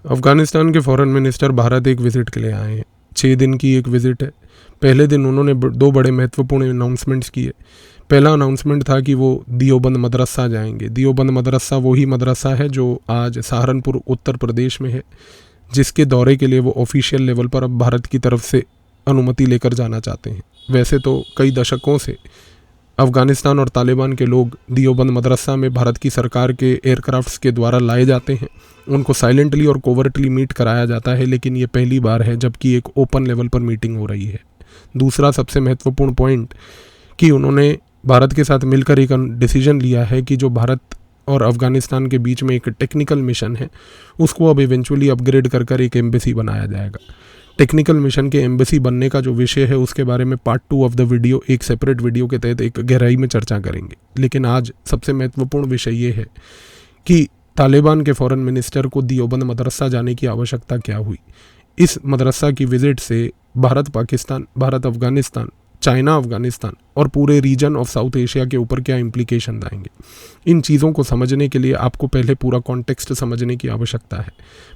अफ़गानिस्तान के foreign minister Bharat एक visit के लिए आए हैं। 6 दिन की एक विज़िट है। पहले दिन उन्होंने 2 बड़े महत्वपूर्ण अनाउंसमेंट्स किए। पहला अनाउंसमेंट था कि वो दियोबंद मदरसा जाएंगे। दियोबंद मदरसा वही मदरसा है जो आज सहारनपुर उत्तर प्रदेश में है, जिसके दौरे के लिए वो ऑफिशियल लेवल पर अब भारत की तरफ से अनुमति लेकर जाना चाहते हैं। वैसे तो कई दशकों से अफ़गानिस्तान और तालिबान के लोग दियोबंद मदरसा में भारत की सरकार के एयरक्राफ्ट्स के द्वारा लाए जाते हैं। उनको साइलेंटली और कोवर्टली मीट कराया जाता है, लेकिन ये पहली बार है जबकि एक ओपन लेवल पर मीटिंग हो रही है। दूसरा सबसे महत्वपूर्ण पॉइंट कि उन्होंने भारत के साथ मिलकर एक डिसीजन लिया है कि जो भारत और अफ़गानिस्तान के बीच में एक टेक्निकल मिशन है, उसको अब इवेंचुअली अपग्रेड कर कर एक एम्बेसी बनाया जाएगा। टेक्निकल मिशन के एम्बेसी बनने का जो विषय है उसके बारे में पार्ट 2 ऑफ द वीडियो, एक सेपरेट वीडियो के तहत एक गहराई में चर्चा करेंगे। लेकिन आज सबसे महत्वपूर्ण विषय ये है कि तालिबान के फ़ॉरेन मिनिस्टर को दियोबंद मदरसा जाने की आवश्यकता क्या हुई। इस मदरसा की विज़िट से भारत पाकिस्तान, भारत अफ़गानिस्तान, चाइना अफ़गानिस्तान और पूरे रीजन ऑफ साउथ एशिया के ऊपर क्या इम्प्लीकेशन आएंगे। इन चीज़ों को समझने के लिए आपको पहले पूरा कॉन्टेक्स्ट समझने की आवश्यकता है।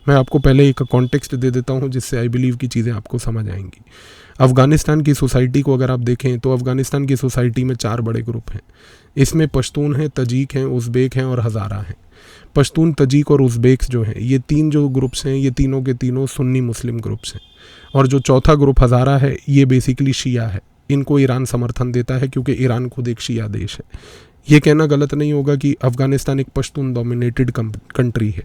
मैं आपको पहले एक कॉन्टेक्स्ट दे देता हूं जिससे आई बिलीव की चीज़ें आपको समझ आएंगी। अफ़गानिस्तान की सोसाइटी को अगर आप देखें तो अफ़गानिस्तान की सोसाइटी में 4 बड़े ग्रुप हैं। इसमें पश्तून हैं, तजीक हैं, उज़्बेक हैं और हज़ारा हैं। पश्तून, तजीक और उज़्बेक्स जो हैं, ये 3 जो ग्रुप्स हैं, ये तीनों के तीनों सुन्नी मुस्लिम ग्रुप्स हैं। और जो चौथा ग्रुप हज़ारा है, ये बेसिकली शिया है। इनको ईरान समर्थन देता है क्योंकि ईरान खुद एक शिया देश है। ये कहना गलत नहीं होगा कि अफ़गानिस्तान एक पश्तून डोमिनेटेड कंट्री है।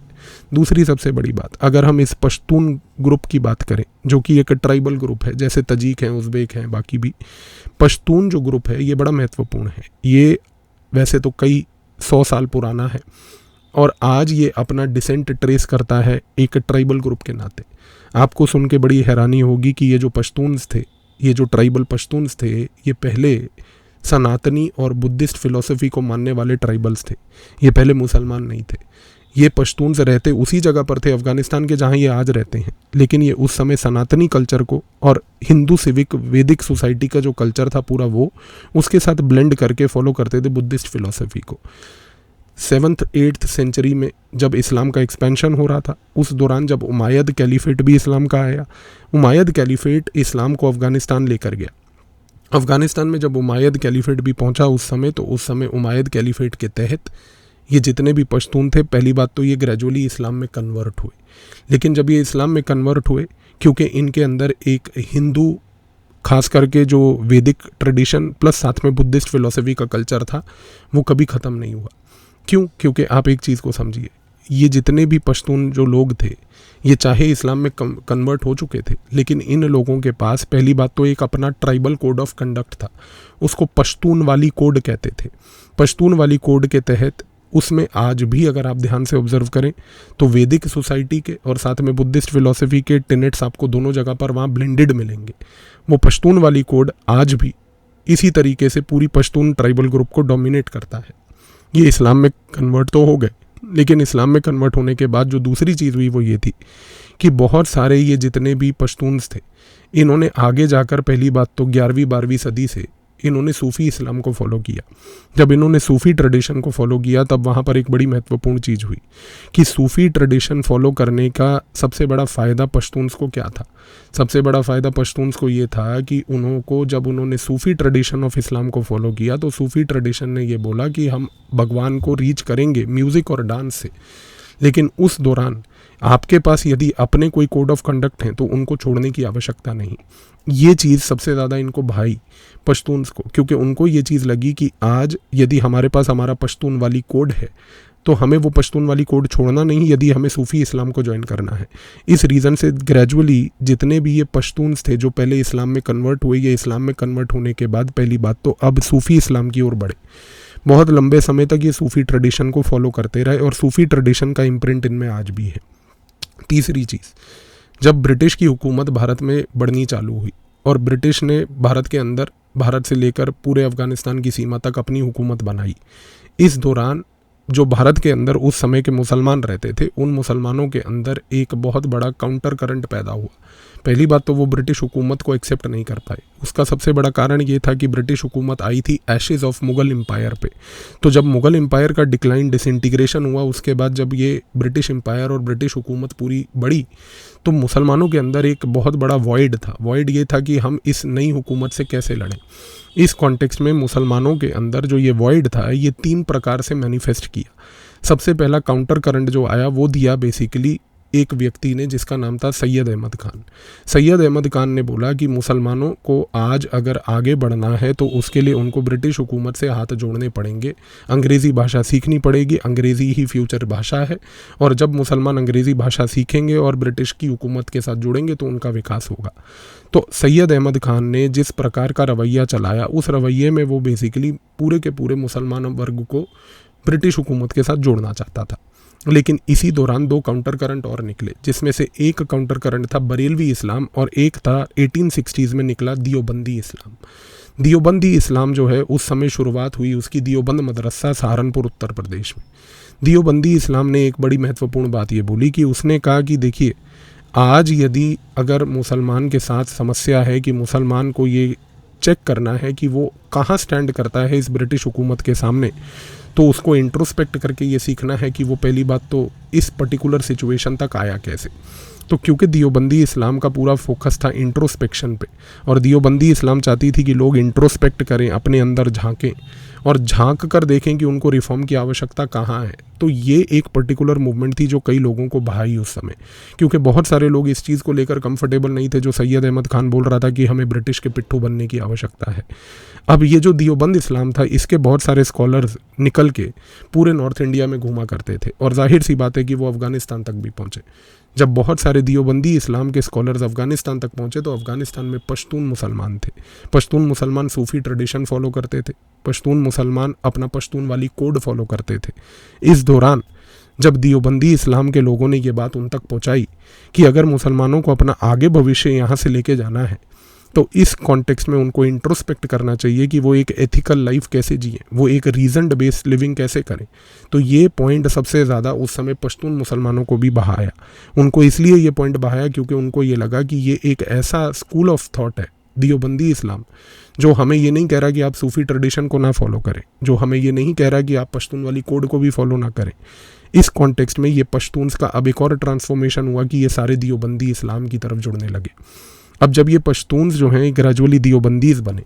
दूसरी सबसे बड़ी बात, अगर हम इस पश्तून ग्रुप की बात करें जो कि एक ट्राइबल ग्रुप है, जैसे तजीक हैं, उज़्बेक हैं, बाकी भी, पश्तून जो ग्रुप है ये बड़ा महत्वपूर्ण है। ये वैसे तो कई 100 साल पुराना है और आज ये अपना डिसेंट ट्रेस करता है एक ट्राइबल ग्रुप के नाते। आपको सुन के बड़ी हैरानी होगी कि ये जो पश्तून्स थे, ये जो ट्राइबल पश्तून्स थे, ये पहले सनातनी और बुद्धिस्ट फिलॉसफी को मानने वाले ट्राइबल्स थे। ये पहले मुसलमान नहीं थे। ये पश्तून्स रहते उसी जगह पर थे अफ़गानिस्तान के जहाँ ये आज रहते हैं, लेकिन ये उस समय सनातनी कल्चर को और हिंदू सिविक वैदिक सोसाइटी का जो कल्चर था पूरा, वो उसके साथ ब्लेंड करके फॉलो करते थे बुद्धिस्ट फिलॉसफी को। 7th 8th सेंचुरी में जब इस्लाम का एक्सपेंशन हो रहा था, उस दौरान जब उमायद कैलिफेट भी इस्लाम का आया, उमायद कैलिफेट इस्लाम को अफ़गानिस्तान लेकर गया। अफ़गानिस्तान में जब उमायद कैलिफेट भी पहुंचा उस समय उमायद कैलिफेट के तहत ये जितने भी पश्तून थे, पहली बात तो ये ग्रेजुअली इस्लाम में कन्वर्ट हुए। लेकिन जब ये इस्लाम में कन्वर्ट हुए, क्योंकि इनके अंदर एक हिंदू खास करके जो वैदिक ट्रेडिशन प्लस साथ में बुद्धिस्ट फिलॉसफी का कल्चर था, वो कभी ख़त्म नहीं हुआ। क्यों? क्योंकि आप एक चीज़ को समझिए, ये जितने भी पश्तून जो लोग थे, ये चाहे इस्लाम में कन्वर्ट हो चुके थे, लेकिन इन लोगों के पास पहली बात तो एक अपना ट्राइबल कोड ऑफ कंडक्ट था। उसको पश्तून वाली कोड कहते थे। पश्तून वाली कोड के तहत उसमें आज भी अगर आप ध्यान से ऑब्जर्व करें तो वैदिक सोसाइटी के और साथ में बुद्धिस्ट फिलॉसफी के टेनेट्स आपको दोनों जगह पर वहाँ ब्लेंडेड मिलेंगे। वो पश्तून वाली कोड आज भी इसी तरीके से पूरी पश्तून ट्राइबल ग्रुप को डोमिनेट करता है। ये इस्लाम में कन्वर्ट तो हो गए, लेकिन इस्लाम में कन्वर्ट होने के बाद जो दूसरी चीज़ हुई वो ये थी कि बहुत सारे ये जितने भी पश्तून्स थे, इन्होंने आगे जाकर पहली बात तो 11वीं 12वीं सदी से इन्होंने सूफ़ी इस्लाम को फॉलो किया। जब इन्होंने सूफ़ी ट्रेडिशन को फॉलो किया तब वहाँ पर एक बड़ी महत्वपूर्ण चीज़ हुई कि सूफ़ी ट्रेडिशन फॉलो करने का सबसे बड़ा फ़ायदा पश्तून्स को क्या था। सबसे बड़ा फ़ायदा पश्तून्स को ये था कि जब उन्होंने सूफ़ी ट्रेडिशन ऑफ इस्लाम को फॉलो किया तो सूफ़ी ट्रेडिशन ने ये बोला कि हम भगवान को रीच करेंगे म्यूज़िक और डांस से, लेकिन उस दौरान आपके पास यदि अपने कोई कोड ऑफ कंडक्ट हैं तो उनको छोड़ने की आवश्यकता नहीं। ये चीज़ सबसे ज़्यादा इनको भाई पश्तून्स को, क्योंकि उनको ये चीज़ लगी कि आज यदि हमारे पास हमारा पश्तून वाली कोड है तो हमें वो पश्तून वाली कोड छोड़ना नहीं यदि हमें सूफ़ी इस्लाम को ज्वाइन करना है। इस रीज़न से ग्रेजुअली जितने भी ये पश्तून्स थे जो पहले इस्लाम में कन्वर्ट हुए, ये इस्लाम में कन्वर्ट होने के बाद पहली बात तो अब सूफ़ी इस्लाम की ओर बढ़े। बहुत लंबे समय तक ये सूफ़ी ट्रेडिशन को फॉलो करते रहे और सूफ़ी ट्रेडिशन का इम्प्रिंट इनमें आज भी है। तीसरी चीज़, जब ब्रिटिश की हुकूमत भारत में बढ़नी चालू हुई और ब्रिटिश ने भारत के अंदर, भारत से लेकर पूरे अफ़गानिस्तान की सीमा तक अपनी हुकूमत बनाई, इस दौरान जो भारत के अंदर उस समय के मुसलमान रहते थे, उन मुसलमानों के अंदर एक बहुत बड़ा काउंटर करंट पैदा हुआ। पहली बात तो वो ब्रिटिश हुकूमत को एक्सेप्ट नहीं कर पाए। उसका सबसे बड़ा कारण ये था कि ब्रिटिश हुकूमत आई थी एशेज़ ऑफ मुग़ल एम्पायर पे। तो जब मुग़ल एम्पायर का डिक्लाइन, डिसइंटीग्रेशन हुआ, उसके बाद जब ये ब्रिटिश एम्पायर और ब्रिटिश हुकूमत पूरी बढ़ी, तो मुसलमानों के अंदर एक बहुत बड़ा वॉइड था। वॉइड ये था कि हम इस नई हुकूमत से कैसे लड़ें। इस कॉन्टेक्स्ट में मुसलमानों के अंदर जो ये वॉइड था, ये 3 प्रकार से मैनिफेस्ट किया। सबसे पहला काउंटर करंट जो आया वो दिया बेसिकली एक व्यक्ति ने, जिसका नाम था सैयद अहमद खान। सैयद अहमद खान ने बोला कि मुसलमानों को आज अगर आगे बढ़ना है तो उसके लिए उनको ब्रिटिश हुकूमत से हाथ जोड़ने पड़ेंगे, अंग्रेज़ी भाषा सीखनी पड़ेगी, अंग्रेज़ी ही फ्यूचर भाषा है, और जब मुसलमान अंग्रेज़ी भाषा सीखेंगे और ब्रिटिश की हुकूमत के साथ जुड़ेंगे तो उनका विकास होगा। तो सैयद अहमद खान ने जिस प्रकार का रवैया चलाया, उस रवैये में वो बेसिकली पूरे के पूरे मुसलमान वर्ग को ब्रिटिश हुकूमत के साथ जोड़ना चाहता था। लेकिन इसी दौरान 2 काउंटर करंट और निकले, जिसमें से एक काउंटर करंट था बरेलवी इस्लाम और एक था 1860s में निकला दियोबंदी इस्लाम। दियोबंदी इस्लाम जो है उस समय शुरुआत हुई उसकी दियोबंद मदरसा सहारनपुर उत्तर प्रदेश में। दियोबंदी इस्लाम ने एक बड़ी महत्वपूर्ण बात ये बोली कि उसने कहा कि देखिए, आज यदि अगर मुसलमान के साथ समस्या है कि मुसलमान को ये चेक करना है कि वो कहाँ स्टैंड करता है इस ब्रिटिश हुकूमत के सामने, तो उसको इंट्रोस्पेक्ट करके ये सीखना है कि वो पहली बात तो इस पर्टिकुलर सिचुएशन तक आया कैसे। तो क्योंकि दियोबंदी इस्लाम का पूरा फोकस था इंट्रोस्पेक्शन पे, और दियोबंदी इस्लाम चाहती थी कि लोग इंट्रोस्पेक्ट करें, अपने अंदर झांकें और झांक कर देखें कि उनको रिफॉर्म की आवश्यकता कहाँ है। तो ये एक पर्टिकुलर मूवमेंट थी जो कई लोगों को भाई उस समय, क्योंकि बहुत सारे लोग इस चीज़ को लेकर कंफर्टेबल नहीं थे जो सैयद अहमद खान बोल रहा था कि हमें ब्रिटिश के पिट्ठू बनने की आवश्यकता है। अब ये जो दियोबंद इस्लाम था, इसके बहुत सारे स्कॉलर्स निकल के पूरे नॉर्थ इंडिया में घूमा करते थे, और जाहिर सी बात है कि वो अफ़गानिस्तान तक भी पहुँचे। जब बहुत सारे दियोबंदी इस्लाम के स्कॉलर्स अफ़गानिस्तान तक पहुँचे तो अफ़गानिस्तान में पश्तून मुसलमान थे। पश्तून मुसलमान सूफ़ी ट्रेडिशन फॉलो करते थे, पश्तून मुसलमान अपना पश्तून वाली कोड फॉलो करते थे। इस दौरान जब दियोबंदी इस्लाम के लोगों ने ये बात उन तक पहुँचाई कि अगर मुसलमानों को अपना आगे भविष्य यहाँ से लेके जाना है तो इस कॉन्टेक्स्ट में उनको इंट्रोस्पेक्ट करना चाहिए कि वो एक एथिकल लाइफ कैसे जिए, वो एक रीजन्ड बेस्ड लिविंग कैसे करें। तो ये पॉइंट सबसे ज़्यादा उस समय पश्तून मुसलमानों को भी बहाया। उनको इसलिए ये पॉइंट बहाया क्योंकि उनको ये लगा कि ये एक ऐसा स्कूल ऑफ थॉट है दियोबंदी इस्लाम, जो हमें ये नहीं कह रहा कि आप सूफ़ी ट्रेडिशन को ना फॉलो करें, जो हमें ये नहीं कह रहा कि आप पश्तून वाली कोड को भी फॉलो ना करें। इस कॉन्टेक्स्ट में ये पश्तून्स का अब एक और ट्रांसफॉर्मेशन हुआ कि ये सारे दियोबंदी इस्लाम की तरफ जुड़ने लगे। अब जब ये पश्तून्स जो हैं ग्रेजुअली दियोबंदीज़ बने,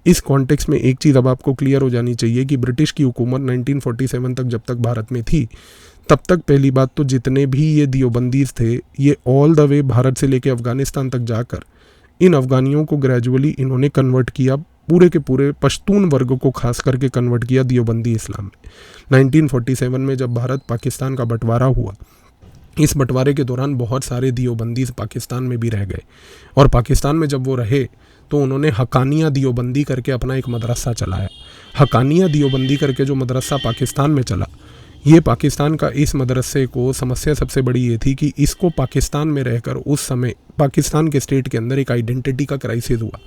इस कॉन्टेक्स्ट में एक चीज़ अब आपको क्लियर हो जानी चाहिए कि ब्रिटिश की हुकूमत 1947 तक जब तक भारत में थी, तब तक पहली बात तो जितने भी ये दियोबंदीज़ थे, ये ऑल द वे भारत से लेके अफ़गानिस्तान तक जाकर इन अफ़गानियों को ग्रेजुअली इन्होंने कन्वर्ट किया, पूरे के पूरे पश्तून वर्ग को खास करके कन्वर्ट किया दियोबंदी इस्लाम में। 1947 में जब भारत पाकिस्तान का बंटवारा हुआ, इस बंटवारे के दौरान बहुत सारे दियोबंदीज़ पाकिस्तान में भी रह गए, और पाकिस्तान में जब वो रहे तो उन्होंने हकानिया दियोबंदी करके अपना एक मदरसा चलाया। हकानिया दियोबंदी करके जो मदरसा पाकिस्तान में चला, ये पाकिस्तान का इस मदरसे को समस्या सबसे बड़ी ये थी कि इसको पाकिस्तान में रहकर उस समय पाकिस्तान के स्टेट के अंदर एक आइडेंटिटी का क्राइसिस हुआ।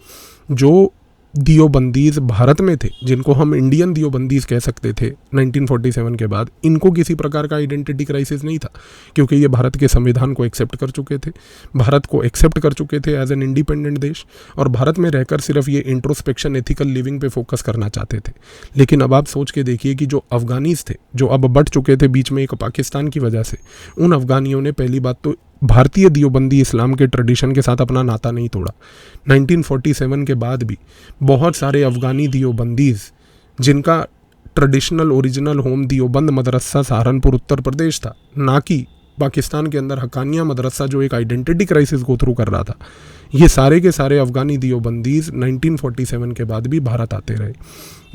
जो दियोबंदीज़ भारत में थे, जिनको हम इंडियन दियोबंदीज़ कह सकते थे 1947 के बाद, इनको किसी प्रकार का आइडेंटिटी क्राइसिस नहीं था, क्योंकि ये भारत के संविधान को एक्सेप्ट कर चुके थे, भारत को एक्सेप्ट कर चुके थे एज एन इंडिपेंडेंट देश, और भारत में रहकर सिर्फ ये इंट्रोस्पेक्शन, एथिकल लिविंग पे फोकस करना चाहते थे। लेकिन अब आप सोच के देखिए कि जो अफ़गानीज़ थे, जो अब बट चुके थे बीच में एक पाकिस्तान की वजह से, उन अफ़गानियों ने पहली बात तो भारतीय दियोबंदी इस्लाम के ट्रेडिशन के साथ अपना नाता नहीं तोड़ा। 1947 के बाद भी बहुत सारे अफ़गानी दियोबंदीज़, जिनका ट्रेडिशनल ओरिजिनल होम दियोबंद मदरसा सहारनपुर उत्तर प्रदेश था, ना कि पाकिस्तान के अंदर हकानिया मदरसा जो एक आइडेंटिटी क्राइसिस गो थ्रू कर रहा था, ये सारे के सारे अफ़गानी दियोबंदीज़ 1947 के बाद भी भारत आते रहे।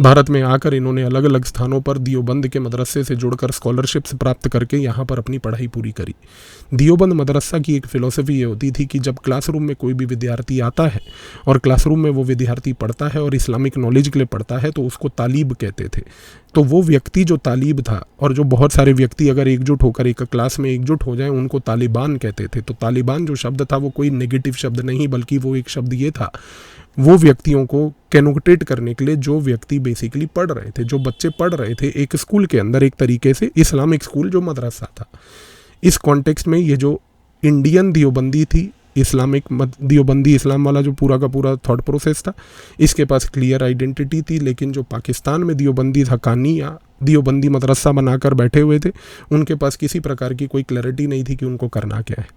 भारत में आकर इन्होंने अलग अलग स्थानों पर दियोबंद के मदरसे से जुड़कर स्कॉलरशिप्स प्राप्त करके यहाँ पर अपनी पढ़ाई पूरी करी। दियोबंद मदरसा की एक फ़िलॉसफी ये होती थी कि जब क्लासरूम में कोई भी विद्यार्थी आता है और क्लासरूम में वो विद्यार्थी पढ़ता है और इस्लामिक नॉलेज के लिए पढ़ता है, तो उसको तालीब कहते थे। तो वो व्यक्ति जो तालीब था, और जो बहुत सारे व्यक्ति अगर एकजुट होकर एक क्लास में एकजुट हो जाएं, उनको तालिबान कहते थे। तो तालिबान जो शब्द था वो कोई नेगेटिव शब्द नहीं, बल्कि वो एक शब्द ये था, वो व्यक्तियों को कैनोटेट करने के लिए जो व्यक्ति बेसिकली पढ़ रहे थे, जो बच्चे पढ़ रहे थे एक स्कूल के अंदर, एक तरीके से इस्लामिक स्कूल जो मदरसा था। इस कॉन्टेक्स्ट में ये जो इंडियन दियोबंदी थी, इस्लामिक दियोबंदी इस्लाम वाला जो पूरा का पूरा थॉट प्रोसेस था, इसके पास क्लियर आइडेंटिटी थी। लेकिन जो पाकिस्तान में दियोबंदी हकानी या दियोबंदी मदरसा बनाकर बैठे हुए थे, उनके पास किसी प्रकार की कोई क्लैरिटी नहीं थी कि उनको करना क्या है।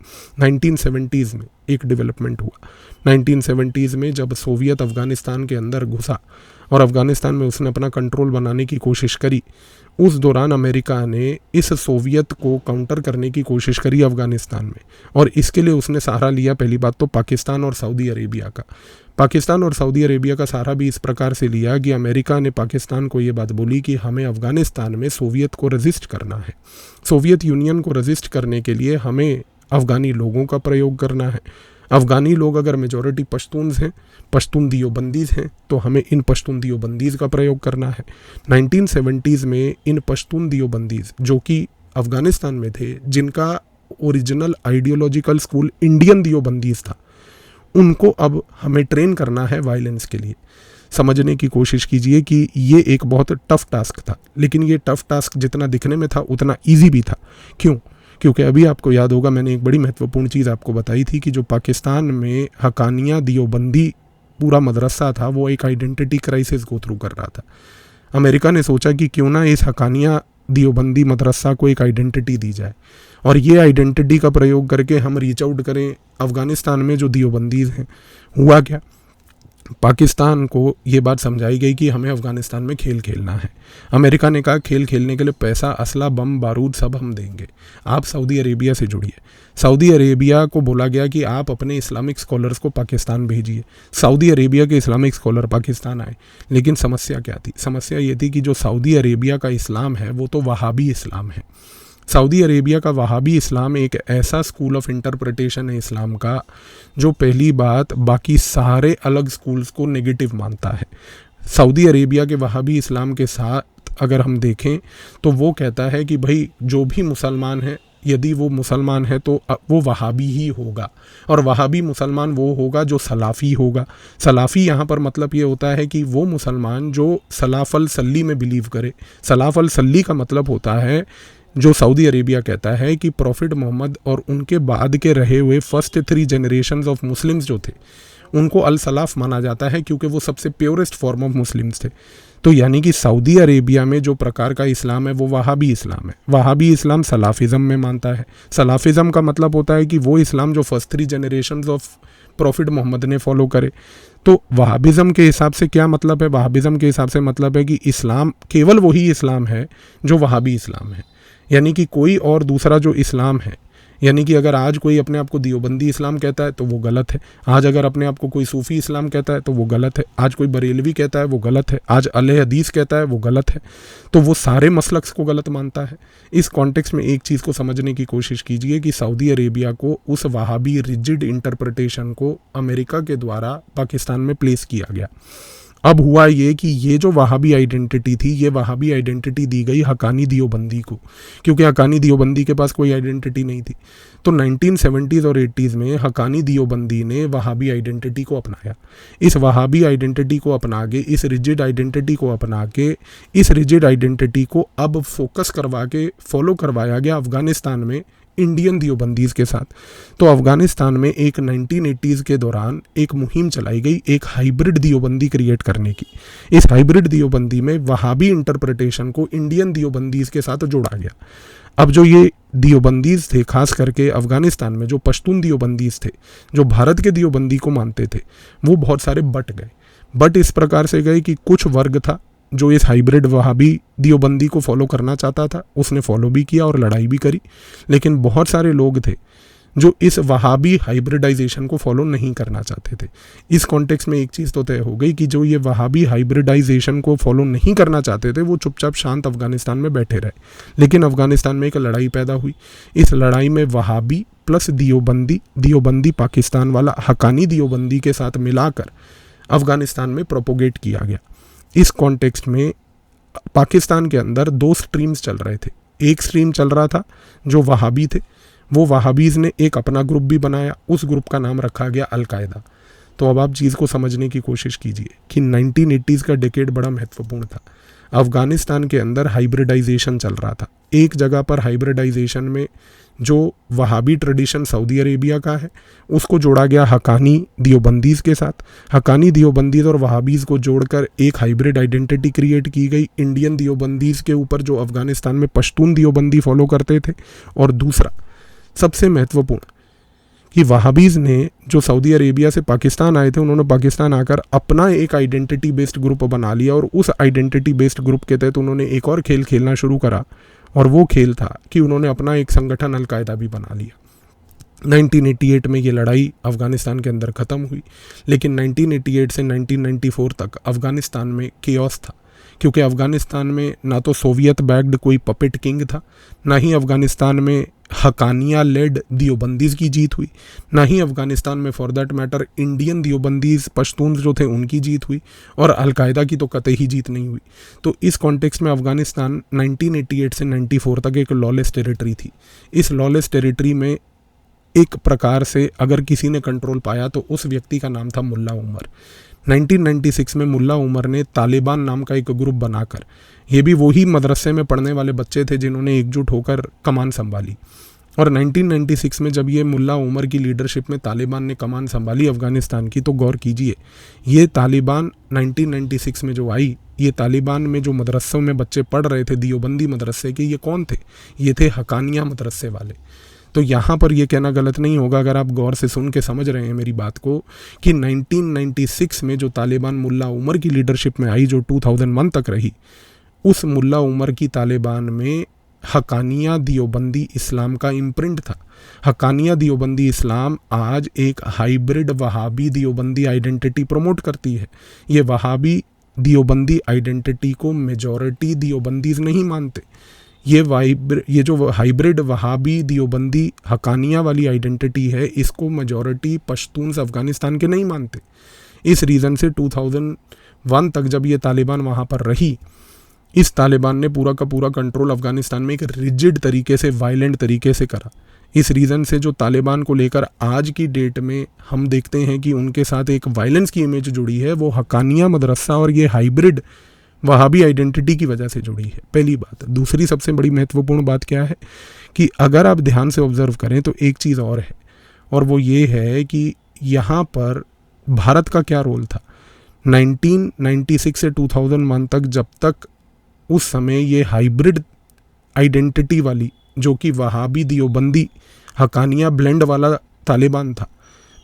1970s में एक डेवलपमेंट हुआ। 1970s में जब सोवियत अफ़गानिस्तान के अंदर घुसा और अफ़गानिस्तान में उसने अपना कंट्रोल बनाने की कोशिश करी, उस दौरान अमेरिका ने इस सोवियत को काउंटर करने की कोशिश करी अफ़गानिस्तान में, और इसके लिए उसने सहारा लिया पहली बात तो पाकिस्तान और सऊदी अरेबिया का। पाकिस्तान और सऊदी अरेबिया का सहारा भी इस प्रकार से लिया कि अमेरिका ने पाकिस्तान को ये बात बोली कि हमें अफ़गानिस्तान में सोवियत को रेजिस्ट करना है, सोवियत यूनियन को रेजिस्ट करने के लिए हमें अफ़गानी लोगों का प्रयोग करना है। अफ़गानी लोग अगर मेजॉरिटी पश्तून्स हैं, पश्तून दियोबंदीज़ हैं, तो हमें इन पश्तून दियोबंदीज़ का प्रयोग करना है। 1970s में इन पश्तून दियोबंदीज़ जो कि अफ़गानिस्तान में थे, जिनका ओरिजिनल आइडियोलॉजिकल स्कूल इंडियन दियोबंदीज़ था, उनको अब हमें ट्रेन करना है वायलेंस के लिए। समझने की कोशिश कीजिए कि ये एक बहुत टफ़ टास्क था, लेकिन ये टफ़ टास्क जितना दिखने में था उतना ईजी भी था। क्यों? क्योंकि अभी आपको याद होगा मैंने एक बड़ी महत्वपूर्ण चीज़ आपको बताई थी कि जो पाकिस्तान में हकानिया दियोबंदी पूरा मदरसा था, वो एक आइडेंटिटी क्राइसिस गो थ्रू कर रहा था। अमेरिका ने सोचा कि क्यों ना इस हकानिया दियोबंदी मदरसा को एक आइडेंटिटी दी जाए, और ये आइडेंटिटी का प्रयोग करके हम रीच आउट करें अफ़गानिस्तान में जो दियोबंदीज़ हैं। हुआ क्या, पाकिस्तान को ये बात समझाई गई कि हमें अफ़गानिस्तान में खेल खेलना है। अमेरिका ने कहा खेल खेलने के लिए पैसा, असला, बम, बारूद सब हम देंगे, आप सऊदी अरेबिया से जुड़िए। सऊदी अरेबिया को बोला गया कि आप अपने इस्लामिक स्कॉलर्स को पाकिस्तान भेजिए। सऊदी अरेबिया के इस्लामिक स्कॉलर पाकिस्तान आए, लेकिन समस्या क्या थी? समस्या ये थी कि जो सऊदी अरेबिया का इस्लाम है वो तो वहाबी इस्लाम है। सऊदी अरेबिया का वहाबी इस्लाम एक ऐसा स्कूल ऑफ इंटरप्रिटेशन है इस्लाम का जो पहली बात बाकी सारे अलग स्कूल्स को नेगेटिव मानता है। सऊदी अरेबिया के वहाबी इस्लाम के साथ अगर हम देखें तो वो कहता है कि भाई जो भी मुसलमान है, यदि वो मुसलमान है तो वो वहाबी ही होगा, और वहाबी मुसलमान वो होगा जो सलाफ़ी होगा। सलाफ़ी यहाँ पर मतलब ये होता है कि वो मुसलमान जो सलाफ़ल सल्ली में बिलीव करे। सलाफ़ल सल्ली का मतलब होता है, जो सऊदी अरेबिया कहता है कि प्रॉफिट मोहम्मद और उनके बाद के रहे हुए फर्स्ट 3 जनरेशन्स ऑफ मुस्लिम्स जो थे उनको अल सलाफ माना जाता है, क्योंकि वो सबसे प्योरेस्ट फॉर्म ऑफ मुस्लिम्स थे। तो यानी कि सऊदी अरेबिया में जो प्रकार का इस्लाम है वो वहाबी इस्लाम है। वहाबी इस्लाम सलाफिज़म में मानता है। सलाफिज़म का मतलब होता है कि वो इस्लाम जो first 3 generations of prophet Muhammad ने फॉलो करे। तो वहाबिज़म के हिसाब से क्या मतलब है? वहाबिज़म के हिसाब से मतलब है कि इस्लाम केवल वही इस्लाम है जो वहाबी इस्लाम है, यानी कि कोई और दूसरा जो इस्लाम है, यानी कि अगर आज कोई अपने आप को दियोबंदी इस्लाम कहता है तो वो गलत है, आज अगर अपने आप को कोई सूफ़ी इस्लाम कहता है तो वो गलत है, आज कोई बरेलवी कहता है वो गलत है, आज अहले हदीस कहता है वो गलत है, तो वो सारे मसलक्स को गलत मानता है। इस कॉन्टेक्स्ट में एक चीज़ को समझने की कोशिश कीजिए कि सऊदी अरेबिया को उस वहाबी रिजिड इंटरप्रिटेशन को अमेरिका के द्वारा पाकिस्तान में प्लेस किया गया। अब हुआ ये कि ये जो वहाबी आइडेंटिटी थी, ये वहाबी आइडेंटिटी दी गई हकानी दियोबंदी को, क्योंकि हकानी दियोबंदी के पास कोई आइडेंटिटी नहीं थी। तो 1970s और 80s में हकानी दियोबंदी ने वहाबी आइडेंटिटी को अपनाया। इस वहाबी आइडेंटिटी को अपना के, इस रिजिड आइडेंटिटी को अपना के, इस रिजिड आइडेंटिटी को अब फोकस करवा के फॉलो करवाया गया अफ़गानिस्तान में इंडियन दियोबंदीज़ के साथ। तो अफ़गानिस्तान में एक 1980s के दौरान एक मुहिम चलाई गई एक हाइब्रिड दियोबंदी क्रिएट करने की। इस हाइब्रिड दियोबंदी में वहाबी इंटरप्रिटेशन को इंडियन दियोबंदीज़ के साथ जोड़ा गया। अब जो ये दियोबंदीज़ थे, खास करके अफ़गानिस्तान में जो पश्तून दियोबंदीज़ थे, जो भारत के दियोबंदी को मानते थे, वो बहुत सारे बट गए। बट इस प्रकार से गए कि कुछ वर्ग था जो इस हाइब्रिड वहाबी दियोबंदी को फॉलो करना चाहता था, उसने फॉलो भी किया और लड़ाई भी करी। लेकिन बहुत सारे लोग थे जो इस वहाबी हाइब्रिडाइजेशन को फॉलो नहीं करना चाहते थे। इस कॉन्टेक्स्ट में एक चीज़ तो तय हो गई कि जो ये वहाबी हाइब्रिडाइजेशन को फॉलो नहीं करना चाहते थे वो चुपचाप शांत अफ़गानिस्तान में बैठे रहे। लेकिन अफ़गानिस्तान में एक लड़ाई पैदा हुई। इस लड़ाई में वहाबी प्लस दियोबंदी पाकिस्तान वाला हकानी दियोबंदी के साथ मिलाकर अफ़गानिस्तान में प्रोपोगेट किया गया। इस कॉन्टेक्स्ट में पाकिस्तान के अंदर 2 स्ट्रीम्स चल रहे थे। एक स्ट्रीम चल रहा था जो वहाबी थे, वो वहाबीज़ ने एक अपना ग्रुप भी बनाया, उस ग्रुप का नाम रखा गया अल कायदा। तो अब आप चीज़ को समझने की कोशिश कीजिए कि 1980s का डेकेड बड़ा महत्वपूर्ण था। अफ़गानिस्तान के अंदर हाइब्रिडाइजेशन चल रहा था। एक जगह पर हाइब्रिडाइजेशन में जो वहाबी ट्रेडिशन सऊदी अरेबिया का है उसको जोड़ा गया हकानी दियोबंदीज़ के साथ। हकानी दियोबंदीज़ और वहाबीज़ को जोड़कर एक हाइब्रिड आइडेंटिटी क्रिएट की गई इंडियन दियोबंदीज़ के ऊपर, जो अफ़गानिस्तान में पश्तून दियोबंदी फॉलो करते थे। और दूसरा सबसे महत्वपूर्ण कि वहाबीज़ ने जो सऊदी अरेबिया से पाकिस्तान आए थे, उन्होंने पाकिस्तान आकर अपना एक आइडेंटिटी बेस्ड ग्रुप बना लिया और उस आइडेंटिटी बेस्ड ग्रुप के तहत उन्होंने एक और खेल खेलना शुरू करा, और वो खेल था कि उन्होंने अपना एक संगठन अलकायदा भी बना लिया। 1988 में ये लड़ाई अफ़गानिस्तान के अंदर ख़त्म हुई, लेकिन 1988 से 1994 तक अफ़गानिस्तान में केओस था, क्योंकि अफ़गानिस्तान में ना तो सोवियत बैक्ड कोई पपेट किंग था, ना ही अफ़गानिस्तान में हकानिया लेड दियोबंदीज़ की जीत हुई, ना ही अफ़गानिस्तान में for that matter Indian Deobandis Pashtun जो थे उनकी जीत हुई, और अलकायदा की तो कतई ही जीत नहीं हुई। तो इस कॉन्टेक्स्ट में अफ़गानिस्तान 1988 से 94 तक एक लॉलेस टेरिटरी थी। इस लॉलेस टेरिटरी में एक प्रकार से अगर किसी ने कंट्रोल पाया तो उस व्यक्ति का नाम था मुल्ला उमर। 1996 में मुल्ला उमर ने तालिबान नाम का एक ग्रुप बनाकर, ये भी वही मदरसे में पढ़ने वाले बच्चे थे जिन्होंने एकजुट होकर कमान संभाली, और 1996 में जब ये मुल्ला उमर की लीडरशिप में तालिबान ने कमान संभाली अफ़गानिस्तान की, तो गौर कीजिए ये तालिबान 1996 में जो आई, ये तालिबान में जो मदरसों में बच्चे पढ़ रहे थे दियोबंदी मदरसे के, ये कौन थे? ये थे हकानिया मदरसे वाले। तो यहाँ पर ये कहना गलत नहीं होगा अगर आप गौर से सुन के समझ रहे हैं मेरी बात को, कि 1996 में जो तालिबान मुल्ला उमर की लीडरशिप में आई, जो 2001 तक रही, उस मुल्ला उमर की तालिबान में हकानिया दियोबंदी इस्लाम का इम्प्रिंट था। हकानिया दियोबंदी इस्लाम आज एक हाइब्रिड वहाबी दियोबंदी आइडेंटिटी प्रमोट करती है। ये वहाबी दियोबंदी आइडेंटिटी को मेजॉरिटी दियोबंदीज़ नहीं मानते। ये जो हाइब्रिड वहाबी दियोबंदी हकानिया वाली आइडेंटिटी है, इसको मेजॉरिटी पश्तून्स अफ़गानिस्तान के नहीं मानते। इस रीज़न से 2001 तक जब ये तालिबान वहाँ पर रही, इस तालिबान ने पूरा का पूरा कंट्रोल अफ़गानिस्तान में एक रिजिड तरीके से, वायलेंट तरीके से करा। इस रीज़न से जो तालिबान को लेकर आज की डेट में हम देखते हैं कि उनके साथ एक वायलेंस की इमेज जुड़ी है, वो हकानिया मदरसा और ये हाइब्रिड वहाबी आइडेंटिटी की वजह से जुड़ी है। पहली बात। दूसरी सबसे बड़ी महत्वपूर्ण बात क्या है कि अगर आप ध्यान से ऑब्जर्व करें तो एक चीज़ और है, और वो ये है कि यहाँ पर भारत का क्या रोल था। 1996 से 2001 तक, जब तक उस समय ये हाइब्रिड आइडेंटिटी वाली, जो कि वहाबी दियोबंदी हकानिया ब्लेंड वाला तालिबान था,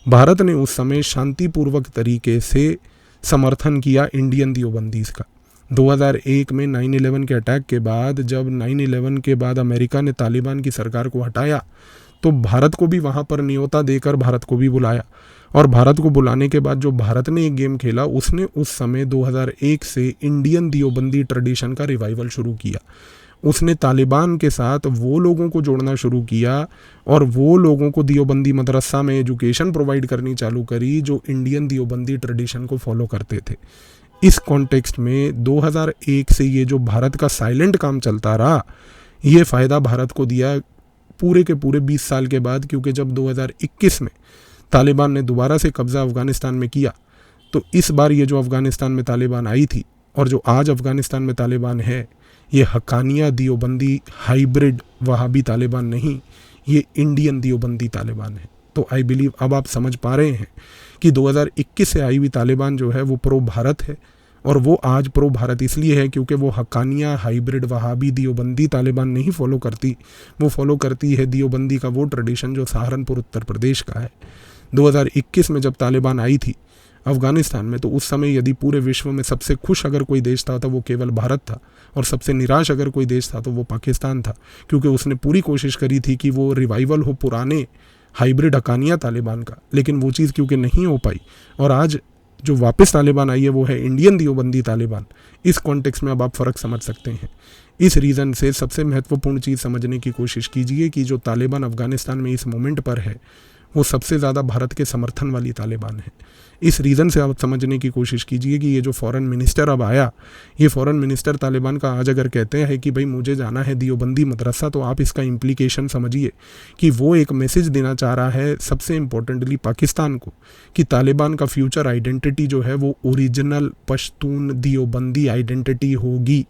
भारत ने उस समय शांतिपूर्वक तरीके से समर्थन किया इंडियन दियोबंदीज़ का। 2001 में 9/11 के अटैक के बाद, जब 9/11 के बाद अमेरिका ने तालिबान की सरकार को हटाया, तो भारत को भी वहाँ पर न्योता देकर भारत को भी बुलाया, और भारत को बुलाने के बाद जो भारत ने एक गेम खेला, उसने उस समय 2001 से इंडियन दियोबंदी ट्रेडिशन का रिवाइवल शुरू किया। उसने तालिबान के साथ वो लोगों को जोड़ना शुरू किया और वो लोगों को दियोबंदी मदरसा में एजुकेशन प्रोवाइड करनी चालू करी जो इंडियन दियोबंदी ट्रेडिशन को फॉलो करते थे। इस कॉन्टेक्स्ट में 2001 से ये जो भारत का साइलेंट काम चलता रहा, ये फ़ायदा भारत को दिया पूरे के पूरे 20 साल के बाद, क्योंकि जब 2021 में तालिबान ने दोबारा से कब्ज़ा अफ़गानिस्तान में किया, तो इस बार ये जो अफ़गानिस्तान में तालिबान आई थी और जो आज अफ़गानिस्तान में तालिबान है, ये हकानिया दियोबंदी हाइब्रिड वहाबी तालिबान नहीं, ये इंडियन दियोबंदी तालिबान है। तो आई बिलीव अब आप समझ पा रहे हैं कि 2021 से आई हुई तालिबान जो है वो प्रो भारत है, और वो आज प्रो भारत इसलिए है क्योंकि वो हकानिया हाइब्रिड वहाबी दियोबंदी तालिबान नहीं फॉलो करती, वो फॉलो करती है दियोबंदी का वो ट्रेडिशन जो सहारनपुर उत्तर प्रदेश का है। 2021 में जब तालिबान आई थी अफ़गानिस्तान में, तो उस समय यदि पूरे विश्व में सबसे खुश अगर कोई देश था तो वो केवल भारत था, और सबसे निराश अगर कोई देश था तो वो पाकिस्तान था, क्योंकि उसने पूरी कोशिश करी थी कि वो रिवाइवल हो पुराने हाइब्रिड हकानिया तालिबान का, लेकिन वो चीज़ क्योंकि नहीं हो पाई, और आज जो वापस तालिबान आई है वो है इंडियन दियोबंदी तालिबान। इस कॉन्टेक्स्ट में अब आप फ़र्क समझ सकते हैं। इस रीज़न से सबसे महत्वपूर्ण चीज़ समझने की कोशिश कीजिए कि जो तालिबान अफ़गानिस्तान में इस मोमेंट पर है, वो सबसे ज़्यादा भारत के समर्थन वाली तालिबान है। इस रीज़न से आप समझने की कोशिश कीजिए कि ये जो फॉरेन मिनिस्टर अब आया, ये फॉरेन मिनिस्टर तालिबान का आज अगर कहते हैं कि भाई मुझे जाना है दियोबंदी मदरसा, तो आप इसका इम्प्लीकेशन समझिए कि वो एक मैसेज देना चाह रहा है सबसे इम्पोर्टेंटली पाकिस्तान को, कि तालिबान का फ्यूचर आइडेंटिटी जो है वो ओरिजिनल पश्तून दियोबंदी आइडेंटिटी होगी।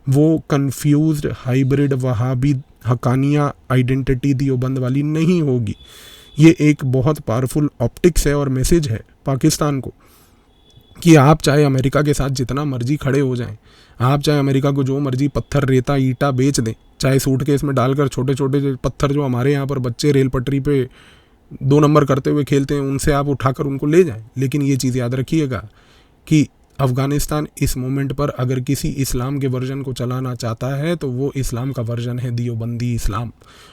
वो कन्फ्यूज्ड हाइब्रिड वहाबी हकानिया आइडेंटिटी दियोबंद वाली नहीं होगी। ये एक बहुत पावरफुल ऑप्टिक्स है और मैसेज है पाकिस्तान को कि आप चाहे अमेरिका के साथ जितना मर्जी खड़े हो जाएं, आप चाहे अमेरिका को जो मर्जी पत्थर रेता ईटा बेच दें, चाहे सूटकेस में डालकर छोटे छोटे पत्थर जो हमारे यहाँ पर बच्चे रेल पटरी पे 2 नंबर करते हुए खेलते हैं उनसे आप उठाकर उनको ले जाएं। लेकिन ये चीज़ याद रखिएगा कि अफ़गानिस्तान इस मोमेंट पर अगर किसी इस्लाम के वर्जन को चलाना चाहता है तो वो इस्लाम का वर्जन है दियोबंदी इस्लाम।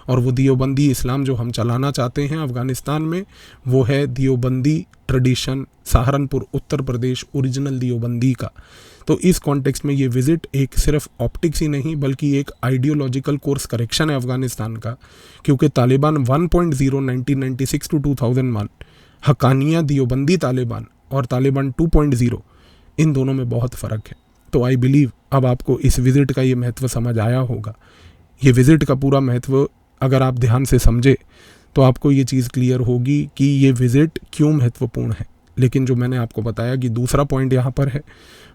और वो दियोबंदी इस्लाम जो हम चलाना चाहते हैं अफ़गानिस्तान में, वो है दियोबंदी ट्रेडिशन, सहारनपुर उत्तर प्रदेश ओरिजिनल दियोबंदी का। तो इस कॉन्टेक्स्ट में ये विज़िट एक सिर्फ ऑप्टिक्स ही नहीं बल्कि एक आइडियोलॉजिकल कोर्स करेक्शन है अफ़गानिस्तान का, क्योंकि तालिबान 1.0 1996 to 2001, हकानिया दियोबंदी तालिबान और तालिबान 2.0, इन दोनों में बहुत फ़र्क है। तो आई बिलीव अब आपको इस विज़िट का ये महत्व समझ आया होगा। ये विज़िट का पूरा महत्व अगर आप ध्यान से समझे तो आपको ये चीज़ क्लियर होगी कि ये विज़िट क्यों महत्वपूर्ण है। लेकिन जो मैंने आपको बताया कि दूसरा पॉइंट यहाँ पर है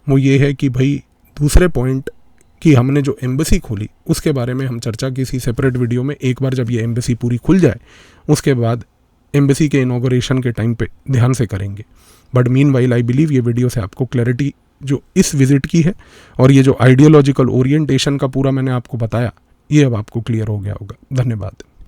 वो ये है कि भाई दूसरे पॉइंट कि हमने जो एम्बेसी खोली उसके बारे में हम चर्चा किसी सेपरेट वीडियो में, एक बार जब ये एम्बेसी पूरी खुल जाए उसके बाद एम्बेसी के इनॉग्रेशन के टाइम पे ध्यान से करेंगे। बट मीनवाइल आई बिलीव ये वीडियो से आपको क्लैरिटी जो इस विज़िट की है और ये जो आइडियोलॉजिकल ओरिएंटेशन का पूरा मैंने आपको बताया, ये अब आपको क्लियर हो गया होगा। धन्यवाद।